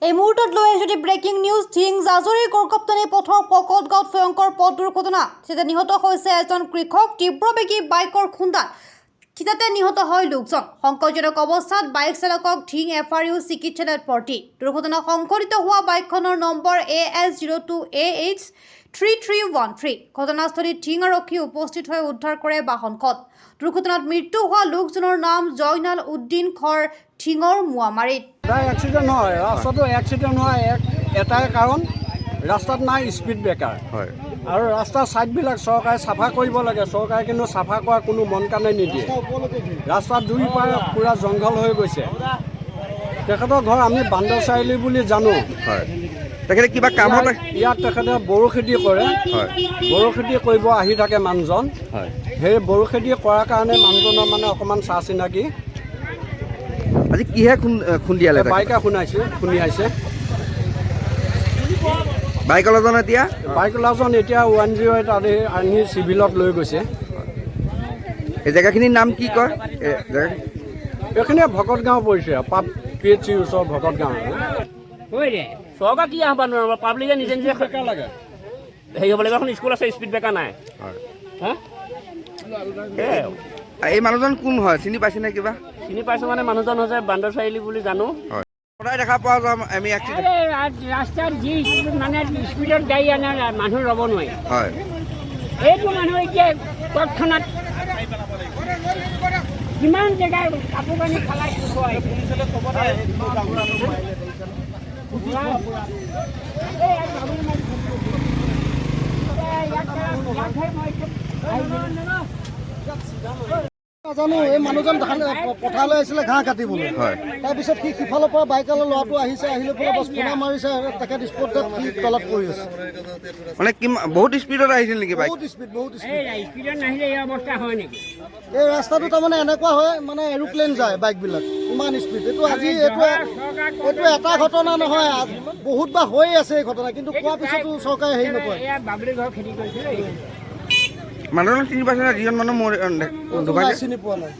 এই মুহূৰ্তত লৈ যদি ব্ৰেকিং নিউজ থিং জাজৰি কলকাতানি পথৰ পকতগাঁৱত ভয়ংকৰ পথ দুৰ্ঘটনা যেতে নিহত হৈছে এজন কৃষক তীব্ৰবেগী বাইকৰ খুন্দাত চিতাতে নিহত হয় লোকজন সংকটজনক অৱস্থাত বাইক চালকক ঢিং এফআৰইউ চিকিৎসালয়ত ভৰ্তি দুৰ্ঘটনা সংঘটিত হোৱা বাইকখনৰ নম্বৰ AS02AH 3313 ঘটনাস্থলীত ঢিং আৰক্ষী উপস্থিত হৈ উদ্ধাৰ কৰে বাহনখন দুৰ্ঘটনাত মৃত্যু হোৱা লোকজনৰ নাম জয়নাল উদ্দিন খৰ ঢিঙৰ মুৱামাৰীত এক্সিডেণ্ট হয় ৰাস্তাটো এক্সিডেণ্ট হোৱা এটাই কাৰণ ৰাস্তাত নাই স্পীড ব্ৰেকাৰ হয় আৰু ৰাস্তাৰ ছাইডবিলাক চৰকাৰে চাফা কৰিব লাগে চৰকাৰে কিন্তু চাফা কৰা কোনো মন কাণে নিদিয়ে ৰাস্তাৰ দুই পাৰে পূৰা জংঘল হৈ গৈছে তেখেতৰ ঘৰ আমি বান্দৰ চাৰিআলি বুলি জানো হয় তেখেতে কিবা কামত ইয়াত তেখেতে বড়ো খেতি কৰে হয় বড়ো খেতি কৰিব আহি থাকে মানুহজন হয় সেই বড়ো খেতি কৰাৰ কাৰণে মানুহজনৰ মানে অকণমান চা চিনাকি আজি কিহে খুন্দিয়ালে বাইকে খুন্দিয়াইছে বাইকলাজন এতিয়া বাইকলাজন এতিয়া 108 আনি চিভিলত লৈ গৈছে এই জেগাখিনিৰ নাম কি কয় এইখিনি ভকতগাঁও পৰিছে PHC ওচৰ ভকতগাঁও চৰকাৰ কি আহ্বান পাব্লিকে নিজে নিজে লাগে হেৰি হ'ব লাগিব এখন স্কুল আছে স্পীড ব্ৰেকাৰ নাই এই মানুহজন কোন হয় চিনি পাইছে নে কিবা চিনি পাইছোঁ মানে মানুহজন হৈছে বান্দৰ চাৰিআলি বুলি জানো সদায় দেখা পোৱা যাম আমি ৰাস্তাত যি মানে স্পীডত গাড়ী আনে মানুহ ৰ'ব নোৱাৰি হয় এইটো মানুহ এতিয়া তৎক্ষণাত কিমান জেগাৰ কাপোৰ কানি খালাই নাজানো এই মানুহজন পথাৰলৈ আহিছিলে ঘাঁহ কাটিবলৈ তাৰপিছত সি সিফালৰ পৰা বাইকলৈ ল'ৰাটো আহিছে আহিলৈ পেলাই বছ খুন্দা মাৰিছে তেখেত স্পটত সি তলত পৰি আছে মানে বহুত স্পীডত আহিছিল নেকি বাইক বহুত স্পীডত স্পীডত নাহিলে এই অৱস্থা হয় নেকি এই ৰাস্তাটো তাৰমানে এনেকুৱা হয় মানে এৰোপ্লেন যায় বাইকবিলাক ইমান স্পীড এইটো আজি এইটো এটা ঘটনা নহয় বহুতবাৰ হৈ আছে এই ঘটনা কিন্তু কোৱাৰ পিছতো চৰকাৰে হেৰি নকৰে মানুহজন চিনি পাইছে যিজন মানুহ চিনি পোৱা নাই